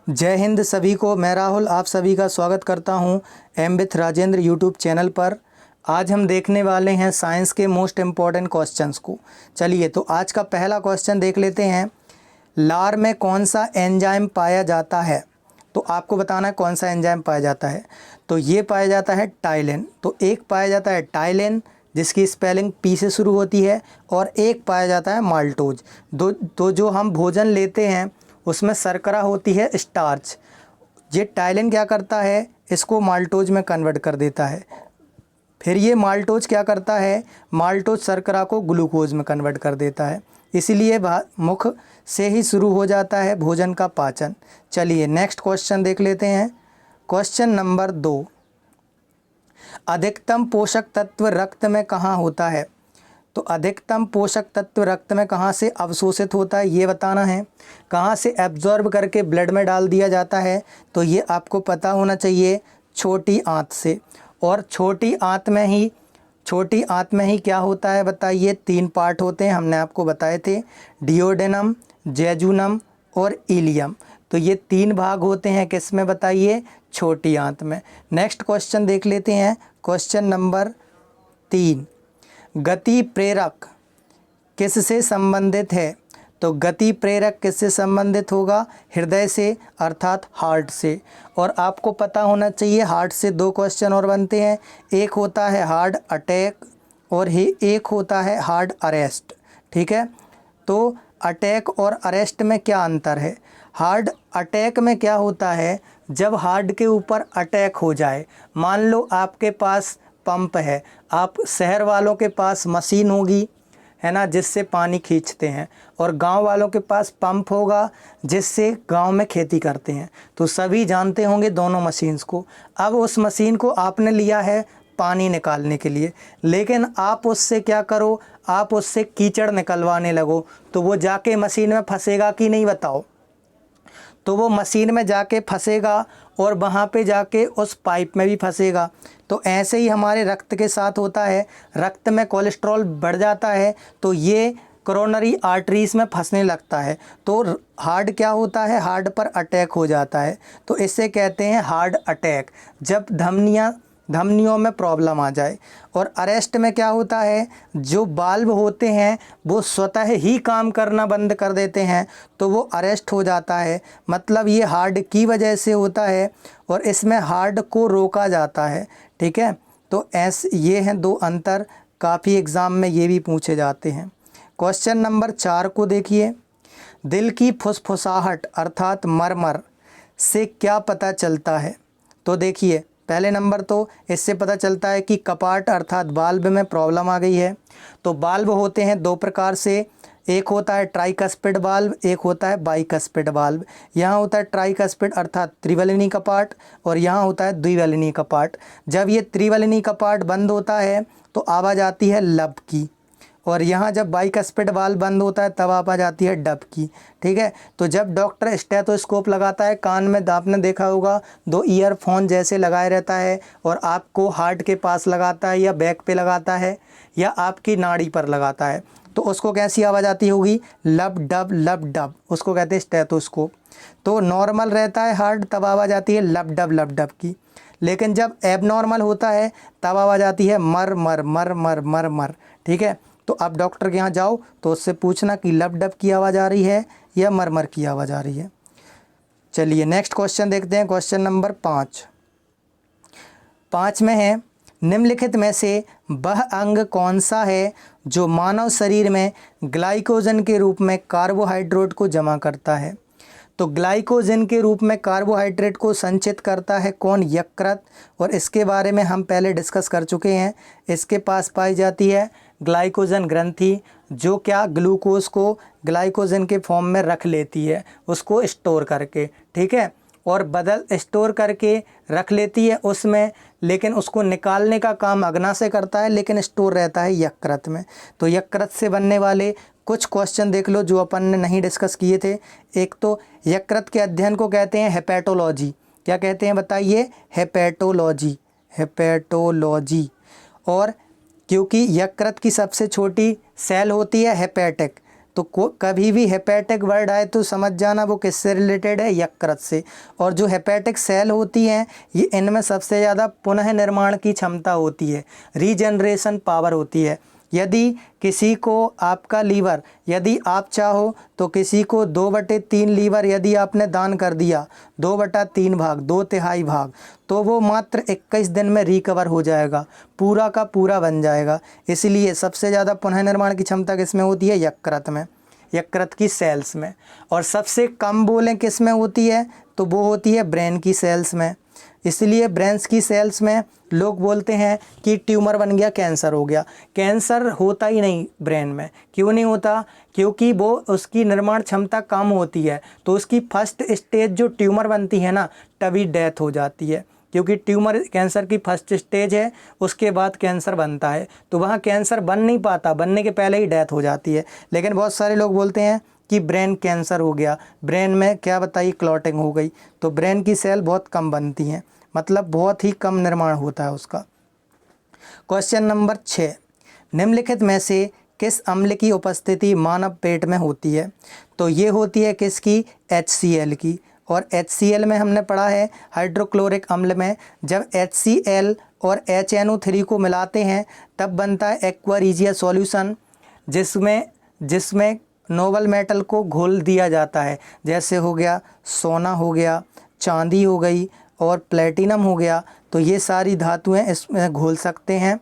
जय हिंद सभी को। मैं राहुल आप सभी का स्वागत करता हूं M with Rajendra YouTube channel पर। आज हम देखने वाले हैं साइंस के मोस्ट इम्पॉर्टेंट क्वेश्चंस को। चलिए तो आज का पहला क्वेश्चन देख लेते हैं। लार में कौन सा एंजाइम पाया जाता है? तो आपको बताना है कौन सा एंजाइम पाया जाता है। तो ये पाया जाता है टाइलिन। तो एक पाया जाता है टाइलिन जिसकी स्पेलिंग पी से शुरू होती है, और एक पाया जाता है माल्टोज। तो जो हम भोजन लेते हैं उसमें शर्करा होती है स्टार्च। ये टाइलिन क्या करता है, इसको माल्टोज में कन्वर्ट कर देता है। फिर ये माल्टोज क्या करता है, माल्टोज शर्करा को ग्लूकोज में कन्वर्ट कर देता है। इसीलिए मुख से ही शुरू हो जाता है भोजन का पाचन। चलिए नेक्स्ट क्वेश्चन देख लेते हैं। क्वेश्चन नंबर 2, अधिकतम पोषक तत्व रक्त में कहाँ होता है? तो अधिकतम पोषक तत्व रक्त में कहाँ से अवशोषित होता है ये बताना है। कहाँ से एब्जॉर्ब करके ब्लड में डाल दिया जाता है, तो ये आपको पता होना चाहिए, छोटी आंत से। और छोटी आंत में ही क्या होता है बताइए? 3 पार्ट होते हैं, हमने आपको बताए थे, डिओडेनम, जेजुनम और इलियम। तो ये 3 भाग होते हैं किस में बताइए? छोटी आंत में। नेक्स्ट क्वेश्चन देख लेते हैं। क्वेश्चन नंबर 3, गति प्रेरक किससे संबंधित है? तो गति प्रेरक किससे संबंधित होगा? हृदय से, अर्थात हार्ट से। और आपको पता होना चाहिए हार्ट से 2 क्वेश्चन और बनते हैं। एक होता है हार्ट अटैक और एक होता है हार्ट अरेस्ट। ठीक है, तो अटैक और अरेस्ट में क्या अंतर है? हार्ट अटैक में क्या होता है, जब हार्ट के ऊपर अटैक हो जाए, मान लो आपके पास पंप है, आप शहर वालों के पास मशीन होगी है ना जिससे पानी खींचते हैं, और गांव वालों के पास पंप होगा जिससे गांव में खेती करते हैं। तो सभी जानते होंगे दोनों मशीन्स को। अब उस मशीन को आपने लिया है पानी निकालने के लिए, लेकिन आप उससे क्या करो, आप उससे कीचड़ निकलवाने लगो, तो वो जाके मशीन में फंसेगा कि नहीं बताओ? तो वो मशीन में जाके फंसेगा और वहाँ पे जाके उस पाइप में भी फंसेगा। तो ऐसे ही हमारे रक्त के साथ होता है, रक्त में कोलेस्ट्रॉल बढ़ जाता है तो ये कोरोनरी आर्टरीज में फंसने लगता है, तो हार्ट क्या होता है, हार्ट पर अटैक हो जाता है। तो इससे कहते हैं हार्ट अटैक, जब धमनियों में प्रॉब्लम आ जाए। और अरेस्ट में क्या होता है, जो वाल्व होते हैं वो स्वतः ही काम करना बंद कर देते हैं, तो वो अरेस्ट हो जाता है। मतलब ये हार्ट की वजह से होता है और इसमें हार्ट को रोका जाता है। ठीक है, तो ये हैं 2 अंतर, काफ़ी एग्ज़ाम में ये भी पूछे जाते हैं। क्वेश्चन नंबर 4 को देखिए। दिल की फुसफुसाहट अर्थात मरमर से क्या पता चलता है? तो देखिए, पहले नंबर तो इससे पता चलता है कि कपाट अर्थात वाल्व में प्रॉब्लम आ गई है। तो वाल्व होते हैं 2 प्रकार से, एक होता है ट्राइकस्पिड वाल्व, एक होता है बाइकस्पिड वाल्व। यहाँ होता है ट्राइकस्पिड अर्थात त्रिवलिनी कपाट, और यहाँ होता है द्विवलिनी कपाट। जब ये त्रिवलिनी कपाट बंद होता है तो आवाज़ आती है लब की, और यहाँ जब बाइकस्पिड वाल्व बंद होता है तब आवाज़ आती है डब की। ठीक है, तो जब डॉक्टर स्टेथोस्कोप लगाता है कान में, आपने देखा होगा 2 ईयरफोन जैसे लगाए रहता है, और आपको हार्ट के पास लगाता है या बैक पे लगाता है या आपकी नाड़ी पर लगाता है, तो उसको कैसी आवाज़ आती होगी? लब डब, उसको कहते हैं स्टेथोस्कोप। तो नॉर्मल रहता है हार्ट तब आवाज़ आती है लब डब की, लेकिन जब एबनॉर्मल होता है तब आवाज़ आती है मर मर मर मर मर मर। ठीक है, तो आप डॉक्टर के यहाँ जाओ तो उससे पूछना कि लब डब की आवाज़ आ रही है या मरमर की आवाज़ आ रही है। चलिए नेक्स्ट क्वेश्चन देखते हैं। क्वेश्चन नंबर 5 में है, निम्नलिखित में से वह अंग कौन सा है जो मानव शरीर में ग्लाइकोजन के रूप में कार्बोहाइड्रेट को जमा करता है? तो ग्लाइकोजन के रूप में कार्बोहाइड्रेट को संचित करता है कौन? यकृत। और इसके बारे में हम पहले डिस्कस कर चुके हैं। इसके पास पाई जाती है ग्लाइकोजन ग्रंथि, जो क्या ग्लूकोज को ग्लाइकोजन के फॉर्म में रख लेती है, उसको स्टोर करके। ठीक है, और स्टोर करके रख लेती है उसमें, लेकिन उसको निकालने का काम अग्नाशय करता है, लेकिन स्टोर रहता है यकृत में। तो यकृत से बनने वाले कुछ क्वेश्चन देख लो जो अपन ने नहीं डिस्कस किए थे। एक तो यकृत के अध्ययन को कहते हैं हेपेटोलॉजी। क्या कहते हैं बताइए? हेपेटोलॉजी। और क्योंकि यकृत की सबसे छोटी सेल होती है हेपेटिक, तो कभी भी हेपेटिक वर्ड आए तो समझ जाना वो किससे रिलेटेड है, यकृत से। और जो हेपेटिक सेल होती हैं ये इनमें सबसे ज़्यादा पुनः निर्माण की क्षमता होती है, रीजनरेशन पावर होती है। यदि किसी को आपका लीवर, यदि आप चाहो तो किसी को 2/3 लीवर यदि आपने दान कर दिया, 2/3 भाग, 2/3 भाग, तो वो मात्र 21 दिन में रिकवर हो जाएगा, पूरा का पूरा बन जाएगा। इसलिए सबसे ज़्यादा पुनः निर्माण की क्षमता किस में होती है, यकृत में, यकृत की सेल्स में। और सबसे कम बोलें किस में होती है, तो वो होती है ब्रेन की सेल्स में। इसलिए ब्रेन्स की सेल्स में लोग बोलते हैं कि ट्यूमर बन गया, कैंसर हो गया। कैंसर होता ही नहीं ब्रेन में। क्यों नहीं होता? क्योंकि वो उसकी निर्माण क्षमता कम होती है, तो उसकी फर्स्ट स्टेज जो ट्यूमर बनती है ना, तभी डेथ हो जाती है। क्योंकि ट्यूमर कैंसर की फर्स्ट स्टेज है, उसके बाद कैंसर बनता है, तो वहाँ कैंसर बन नहीं पाता, बनने के पहले ही डेथ हो जाती है। लेकिन बहुत सारे लोग बोलते हैं कि ब्रेन कैंसर हो गया, ब्रेन में क्या बताइए क्लॉटिंग हो गई। तो ब्रेन की सेल बहुत कम बनती हैं, मतलब बहुत ही कम निर्माण होता है उसका। क्वेश्चन नंबर 6, निम्नलिखित में से किस अम्ल की उपस्थिति मानव पेट में होती है? तो ये होती है किसकी, HCl की। और HCl में हमने पढ़ा है हाइड्रोक्लोरिक अम्ल में जब HCl और HNO3 को मिलाते हैं तब बनता है एक्वा रिजिया सॉल्यूशन, जिसमें नोबल मेटल को घोल दिया जाता है। जैसे हो गया सोना, हो गया चांदी, हो गई और प्लेटिनम हो गया। तो ये सारी धातुएं इसमें घोल सकते हैं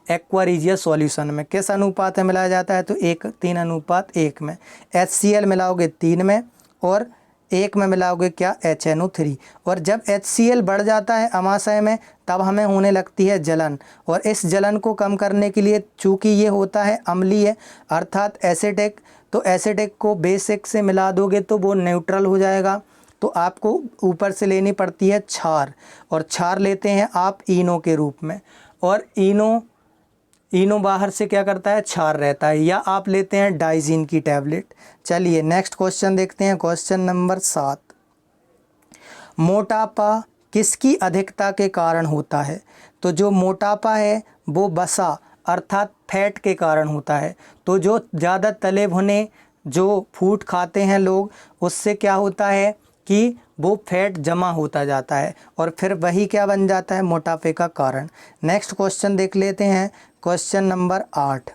एक्वा रिजिया सॉल्यूशन में। किस अनुपात में मिलाया जाता है? तो 1:3:1 में। HCl मिलाओगे 3 में और 1 में मिलाओगे क्या, HNO3। और जब HCl बढ़ जाता है अमाशय में तब हमें होने लगती है जलन। और इस जलन को कम करने के लिए, चूँकि ये होता है अम्लीय अर्थात एसिडिक, तो एसिडिक को बेसिक से मिला दोगे तो वो न्यूट्रल हो जाएगा। तो आपको ऊपर से लेनी पड़ती है क्षार, और क्षार लेते हैं आप इनो के रूप में। और इनो बाहर से क्या करता है, क्षार रहता है, या आप लेते हैं डाइजीन की टैबलेट। चलिए नेक्स्ट क्वेश्चन देखते हैं, क्वेश्चन नंबर 7, मोटापा किसकी अधिकता के कारण होता है? तो जो मोटापा है वो वसा अर्थात फैट के कारण होता है। तो जो ज़्यादा तले भुने जो फूड खाते हैं लोग, उससे क्या होता है कि वो फैट जमा होता जाता है और फिर वही क्या बन जाता है, मोटापे का कारण। नेक्स्ट क्वेश्चन देख लेते हैं, क्वेश्चन नंबर 8,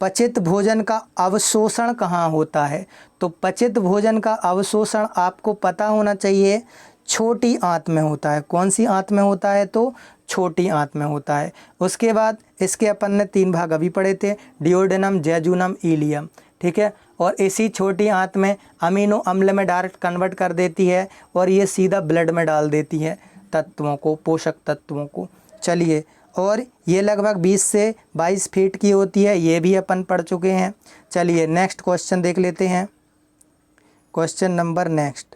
पचित भोजन का अवशोषण कहाँ होता है? तो पचित भोजन का अवशोषण आपको पता होना चाहिए, छोटी आंत में होता है। कौन सी आंत में होता है? तो छोटी आंत में होता है। उसके बाद इसके अपन ने 3 भाग अभी पढ़े थे, डिओडेनम, जेजुनम, इलियम, ठीक है। और इसी छोटी आंत में अमीनो अम्ल में डायरेक्ट कन्वर्ट कर देती है और ये सीधा ब्लड में डाल देती है तत्वों को, पोषक तत्वों को। चलिए, और ये लगभग 20 से 22 फीट की होती है, ये भी अपन पढ़ चुके हैं। चलिए नेक्स्ट क्वेश्चन देख लेते हैं, क्वेश्चन नंबर नेक्स्ट,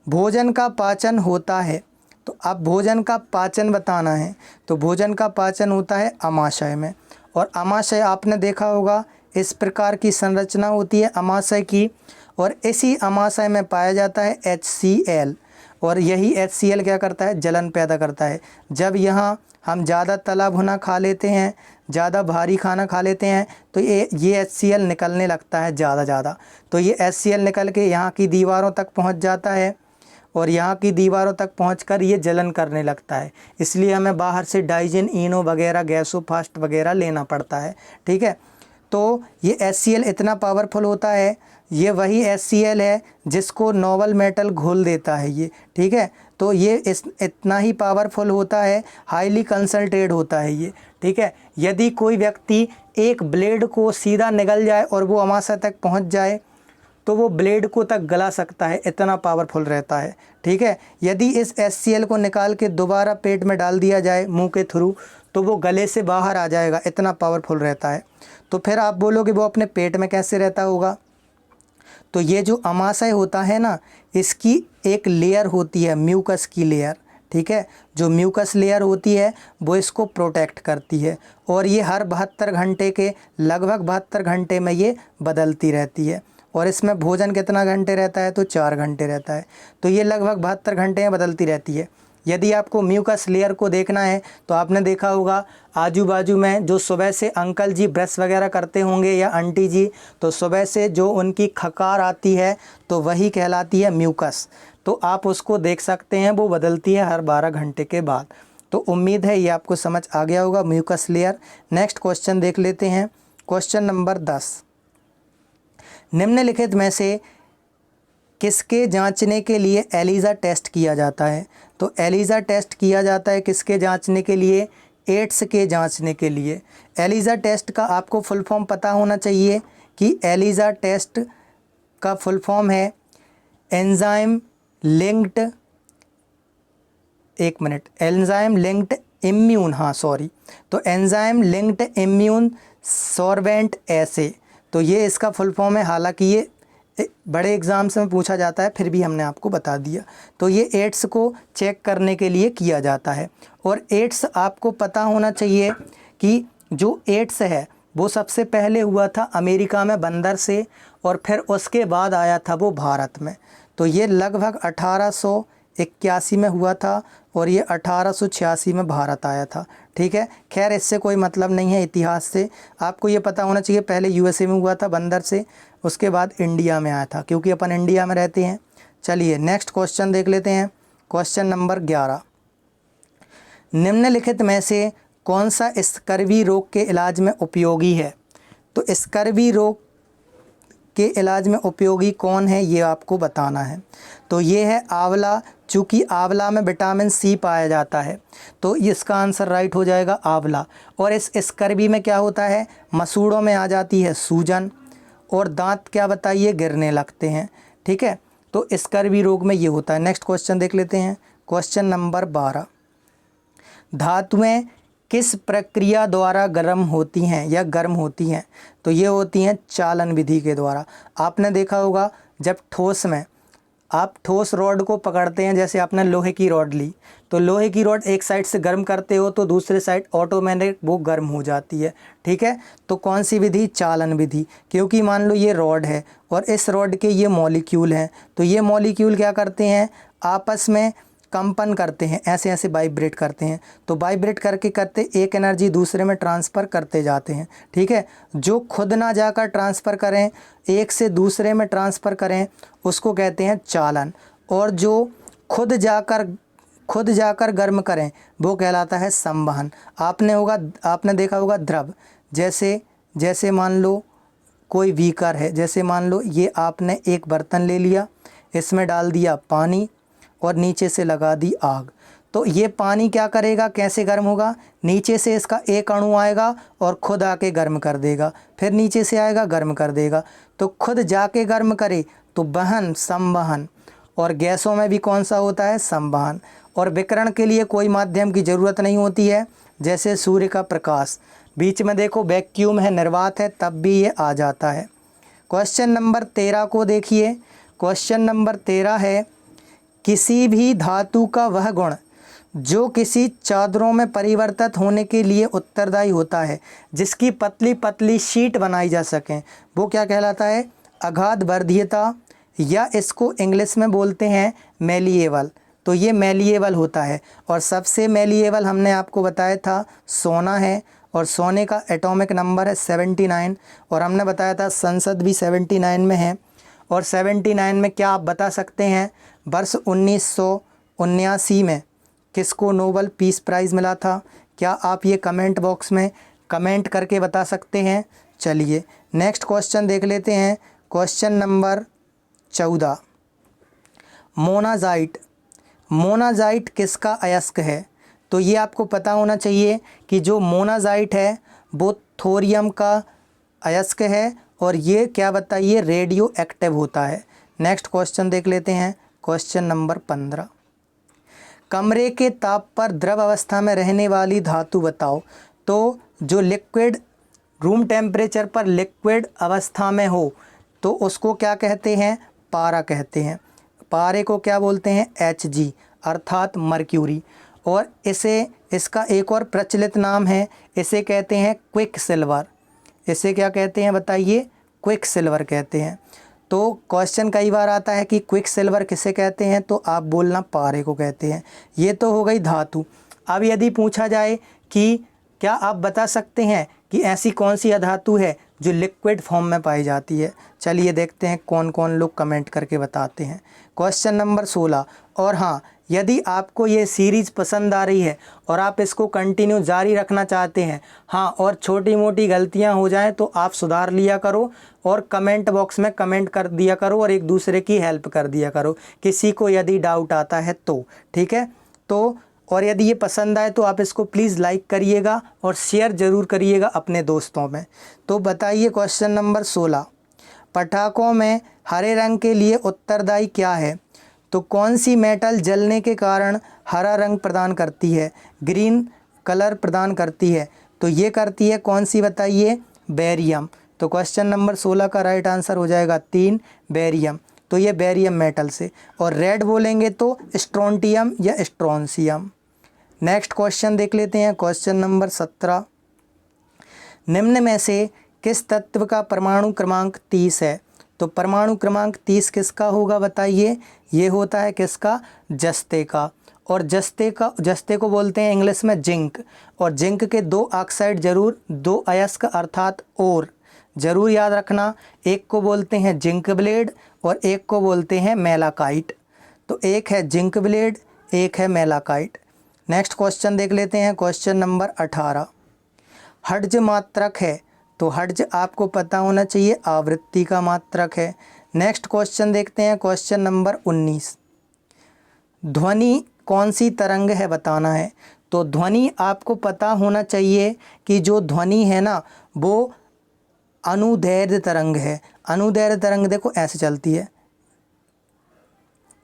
भोजन का पाचन होता है। तो अब भोजन का पाचन बताना है, तो भोजन का पाचन होता है अमाशय में। और अमाशय आपने देखा होगा, इस प्रकार की संरचना होती है अमाशय की, और इसी अमाशय में पाया जाता है HCl। और यही HCl क्या करता है, जलन पैदा करता है। जब यहाँ हम ज़्यादा तला भुना खा लेते हैं, ज़्यादा भारी खाना खा लेते हैं, तो ये HCl निकलने लगता है ज़्यादा। तो ये HCl निकल के यहाँ की दीवारों तक पहुँच जाता है, और यहाँ की दीवारों तक पहुंचकर ये जलन करने लगता है। इसलिए हमें बाहर से डाइजिन, इनो वगैरह, गैसोफास्ट वगैरह लेना पड़ता है, ठीक है। तो ये HCl इतना पावरफुल होता है, ये वही HCl है जिसको नोबल मेटल घोल देता है ये, ठीक है। तो ये इतना ही पावरफुल होता है, हाईली कंसंट्रेटेड होता है ये, ठीक है। यदि कोई व्यक्ति एक ब्लेड को सीधा निगल जाए और वो अमाशय तक पहुँच जाए तो वो ब्लेड को तक गला सकता है, इतना पावरफुल रहता है, ठीक है। यदि इस HCl को निकाल के दोबारा पेट में डाल दिया जाए मुंह के थ्रू, तो वो गले से बाहर आ जाएगा, इतना पावरफुल रहता है। तो फिर आप बोलोगे वो अपने पेट में कैसे रहता होगा? तो ये जो अमाशय होता है ना, इसकी एक लेयर होती है, म्यूकस की लेयर, ठीक है। जो म्यूकस लेयर होती है वो इसको प्रोटेक्ट करती है, और ये हर 72 घंटे के, लगभग 72 घंटे में ये बदलती रहती है। और इसमें भोजन कितना घंटे रहता है? तो 4 घंटे रहता है। तो ये लगभग 72 घंटे में बदलती रहती है। यदि आपको म्यूकस लेयर को देखना है तो आपने देखा होगा आजू बाजू में जो सुबह से अंकल जी ब्रश वगैरह करते होंगे या आंटी जी, तो सुबह से जो उनकी खकार आती है तो वही कहलाती है म्यूकस। तो आप उसको देख सकते हैं, वो बदलती है हर 12 घंटे के बाद। तो उम्मीद है ये आपको समझ आ गया होगा म्यूकस लेयर। नेक्स्ट क्वेश्चन देख लेते हैं, क्वेश्चन नंबर 10। निम्नलिखित में से किसके जांचने के लिए एलिसा टेस्ट किया जाता है? तो एलिसा टेस्ट किया जाता है किसके जांचने के लिए? एड्स के जांचने के लिए। एलिसा टेस्ट का आपको फुल फॉर्म पता होना चाहिए कि एलिसा टेस्ट का फुल फॉर्म है एंजाइम लिंक्ड, एक मिनट, एंजाइम लिंक्ड इम्यून, हाँ सॉरी, तो एंजाइम लिंक्ड इम्यून सॉर्बेंट एसे, तो ये इसका फुल फॉर्म है। हालांकि ये बड़े एग्ज़ाम्स में पूछा जाता है, फिर भी हमने आपको बता दिया। तो ये एड्स को चेक करने के लिए किया जाता है। और एड्स आपको पता होना चाहिए कि जो एड्स है वो सबसे पहले हुआ था अमेरिका में बंदर से, और फिर उसके बाद आया था वो भारत में। तो ये लगभग 1881 में हुआ था और ये 1886 में भारत आया था। ठीक है, खैर इससे कोई मतलब नहीं है इतिहास से, आपको ये पता होना चाहिए पहले यूएसए में हुआ था बंदर से, उसके बाद इंडिया में आया था, क्योंकि अपन इंडिया में रहते हैं। चलिए नेक्स्ट क्वेश्चन देख लेते हैं, क्वेश्चन नंबर 11। निम्नलिखित में से कौन सा स्कर्वी रोग के इलाज में उपयोगी है? तो स्कर्वी रोग के इलाज में उपयोगी कौन है ये आपको बताना है। तो ये है आंवला, चूँकि आंवला में विटामिन सी पाया जाता है, तो इसका आंसर राइट हो जाएगा आंवला। और इस स्कर्वी में क्या होता है, मसूड़ों में आ जाती है सूजन, और दांत क्या बताइए गिरने लगते हैं। ठीक है, तो स्कर्वी रोग में ये होता है। नेक्स्ट क्वेश्चन देख लेते हैं, क्वेश्चन नंबर 12। धातुएं किस प्रक्रिया द्वारा गर्म होती हैं या गर्म होती हैं? तो ये होती हैं चालन विधि के द्वारा। आपने देखा होगा जब ठोस में आप ठोस रॉड को पकड़ते हैं, जैसे आपने लोहे की रॉड ली, तो लोहे की रॉड एक साइड से गर्म करते हो तो दूसरे साइड ऑटोमेटिक वो गर्म हो जाती है। ठीक है, तो कौन सी विधि? चालन विधि। क्योंकि मान लो ये रॉड है और इस रॉड के ये मॉलिक्यूल हैं, तो ये मॉलिक्यूल क्या करते हैं, आपस में कंपन करते हैं, ऐसे ऐसे वाइब्रेट करते हैं। तो वाइब्रेट करके करते एक एनर्जी दूसरे में ट्रांसफ़र करते जाते हैं। ठीक है, जो खुद ना जाकर ट्रांसफ़र करें, एक से दूसरे में ट्रांसफ़र करें, उसको कहते हैं चालन। और जो खुद जाकर गर्म करें वो कहलाता है संवहन। आपने देखा होगा द्रव, जैसे मान लो कोई बीकर है, जैसे मान लो ये आपने एक बर्तन ले लिया, इसमें डाल दिया पानी और नीचे से लगा दी आग, तो ये पानी क्या करेगा, कैसे गर्म होगा? नीचे से इसका एक अणु आएगा और खुद आके गर्म कर देगा, फिर नीचे से आएगा गर्म कर देगा। तो खुद जाके गर्म करे तो वहन, संवहन। और गैसों में भी कौन सा होता है? संवहन। और विकिरण के लिए कोई माध्यम की ज़रूरत नहीं होती है, जैसे सूर्य का प्रकाश, बीच में देखो वैक्यूम है, निर्वात है, तब भी ये आ जाता है। क्वेश्चन नंबर 13 को देखिए, क्वेश्चन नंबर 13 है, किसी भी धातु का वह गुण जो किसी चादरों में परिवर्तित होने के लिए उत्तरदायी होता है, जिसकी पतली पतली शीट बनाई जा सकें, वो क्या कहलाता है? अगाध वर्धीयता, या इसको इंग्लिश में बोलते हैं मैलिएबल। तो ये मैलिएबल होता है। और सबसे मैलिएबल हमने आपको बताया था सोना है, और सोने का एटॉमिक नंबर है 79, और हमने बताया था संसद भी 79 में है। और 79 में क्या आप बता सकते हैं वर्ष 1979 में किसको नोबेल पीस प्राइज़ मिला था? क्या आप ये कमेंट बॉक्स में कमेंट करके बता सकते हैं? चलिए नेक्स्ट क्वेश्चन देख लेते हैं, क्वेश्चन नंबर 14। मोनाजाइट, मोनाजाइट किसका अयस्क है? तो ये आपको पता होना चाहिए कि जो मोनाजाइट है वो थोरियम का अयस्क है, और ये क्या बताइए, रेडियो एक्टिव होता है। नेक्स्ट क्वेश्चन देख लेते हैं, क्वेश्चन नंबर 15। कमरे के ताप पर द्रव अवस्था में रहने वाली धातु बताओ। तो जो लिक्विड रूम टेम्परेचर पर लिक्विड अवस्था में हो तो उसको क्या कहते हैं? पारा कहते हैं। पारे को क्या बोलते हैं? Hg अर्थात मर्क्यूरी। और इसका एक और प्रचलित नाम है, इसे कहते हैं क्विक सिल्वर। इसे क्या कहते हैं बताइए? क्विक सिल्वर कहते हैं। तो क्वेश्चन कई बार आता है कि क्विक सिल्वर किसे कहते हैं, तो आप बोलना पारे को कहते हैं। ये तो हो गई धातु। अब यदि पूछा जाए कि क्या आप बता सकते हैं कि ऐसी कौन सी अधातु है जो लिक्विड फॉर्म में पाई जाती है। चलिए देखते हैं कौन कौन लोग कमेंट करके बताते हैं। Question number 16। और हाँ, यदि आपको ये सीरीज़ पसंद आ रही है और आप इसको कंटिन्यू जारी रखना चाहते हैं, हाँ, और छोटी मोटी गलतियां हो जाएं तो आप सुधार लिया करो और कमेंट बॉक्स में कमेंट कर दिया करो और एक दूसरे की हेल्प कर दिया करो किसी को यदि डाउट आता है तो, ठीक है। तो और यदि ये पसंद आए तो आप इसको प्लीज़ लाइक करिएगा और शेयर ज़रूर करिएगा अपने दोस्तों में। तो बताइए क्वेश्चन नंबर 16। पटाखों में हरे रंग के लिए उत्तरदायी क्या है। तो कौन सी मेटल जलने के कारण हरा रंग प्रदान करती है, ग्रीन कलर प्रदान करती है। तो ये करती है कौन सी बताइए, बेरियम। तो क्वेश्चन नंबर 16 का राइट आंसर हो जाएगा 3 बेरियम। तो ये बेरियम मेटल से। और रेड बोलेंगे तो स्ट्रोंटियम या स्ट्रोंसियम। नेक्स्ट क्वेश्चन देख लेते हैं। Question number 17। निम्न में से किस तत्व का परमाणु क्रमांक 30 है। तो परमाणु क्रमांक 30 किसका होगा बताइए। ये होता है किसका, जस्ते का। और जस्ते को बोलते हैं इंग्लिश में जिंक। और जिंक के 2 ऑक्साइड जरूर, 2 अयस्क अर्थात और ज़रूर याद रखना। एक को बोलते हैं जिंक ब्लेड और एक को बोलते हैं मेलाकाइट। तो एक है जिंक ब्लेड, एक है मेलाकाइट। नेक्स्ट क्वेश्चन देख लेते हैं। Question number 18। हर्ट्ज मात्रक है। तो हर्ट्ज आपको पता होना चाहिए आवृत्ति का मात्रक है। नेक्स्ट क्वेश्चन देखते हैं। Question number 19। ध्वनि कौन सी तरंग है बताना है। तो ध्वनि आपको पता होना चाहिए कि जो ध्वनि है ना वो अनुदैर्ध्य तरंग है। अनुदैर्ध्य तरंग देखो ऐसे चलती है,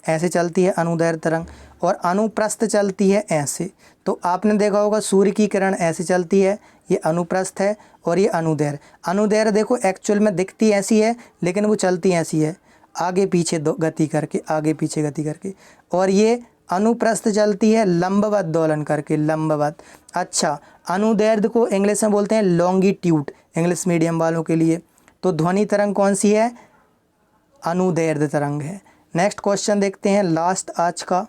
ऐसे चलती है अनुदैर्ध्य तरंग। और अनुप्रस्थ चलती है ऐसे। तो आपने देखा होगा सूर्य की किरण ऐसे चलती है, ये अनुप्रस्थ है और ये अनुदैर्ध्य। अनुदैर्ध्य देखो एक्चुअल में दिखती ऐसी है लेकिन वो चलती ऐसी है, आगे पीछे गति करके, आगे पीछे गति करके। और ये अनुप्रस्थ चलती है लंबवत दोलन करके, लंबवत। अच्छा, अनुदैर्ध्य को इंग्लिश में बोलते हैं लॉन्गिट्यूड, इंग्लिश मीडियम वालों के लिए। तो ध्वनि तरंग कौन सी है, अनुदैर्ध्य तरंग है। नेक्स्ट क्वेश्चन देखते हैं लास्ट आज का।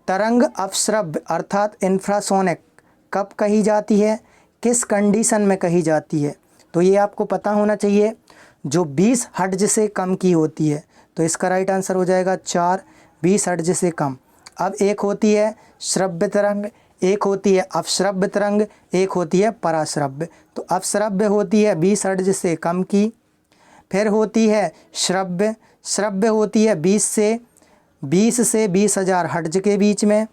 तरंग अपश्रव्य अर्थात इंफ्रासोनिक कब कही जाती है, किस कंडीशन में कही जाती है। तो ये आपको पता होना चाहिए, जो 20 हर्ट्ज से कम की होती है। तो इसका राइट आंसर हो जाएगा 4, 20 हर्ट्ज से कम। अब एक होती है श्रव्य तरंग, एक होती है अपश्रव्य तरंग, एक होती है पराश्रव्य। तो अपश्रव्य होती है 20 हर्ट्ज से कम की। फिर होती है श्रव्य, श्रव्य होती है 20 से 20,000 हर्ट्ज के बीच में,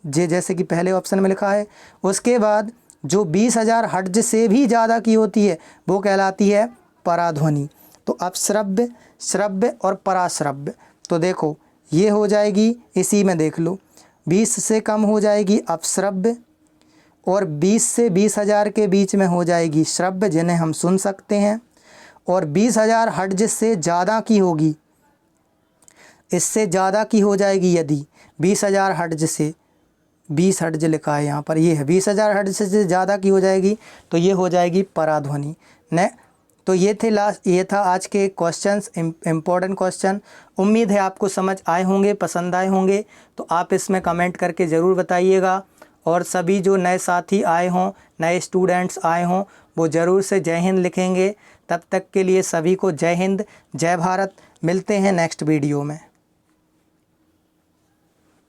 जैसे कि पहले ऑप्शन में लिखा है। उसके बाद जो 20,000 हर्ट्ज से भी ज़्यादा की होती है वो कहलाती है पराध्वनि। तो अपश्रव्य, श्रव्य और पराश्रव्य। तो देखो ये हो जाएगी, इसी में देख लो, 20 से कम हो जाएगी अपश्रव्य और 20 से 20,000 के बीच में हो जाएगी श्रव्य, जिन्हें हम सुन सकते हैं। और 20,000 हर्ट्ज से ज़्यादा की होगी, इससे ज़्यादा की हो जाएगी यदि 20,000 हर्ट्ज से, 20 हर्ट्ज लिखा है यहाँ पर, ये है 20,000 हर्ट्ज से ज़्यादा की हो जाएगी तो ये हो जाएगी पराध्वनि। ने तो ये था आज के क्वेश्चंस, इम्पोर्टेंट क्वेश्चन। उम्मीद है आपको समझ आए होंगे, पसंद आए होंगे। तो आप इसमें कमेंट करके ज़रूर बताइएगा। और सभी जो नए साथी आए हों, नए स्टूडेंट्स आए हों, वो ज़रूर से जय हिंद लिखेंगे। तब तक के लिए सभी को जय हिंद, जय भारत। मिलते हैं नेक्स्ट वीडियो में।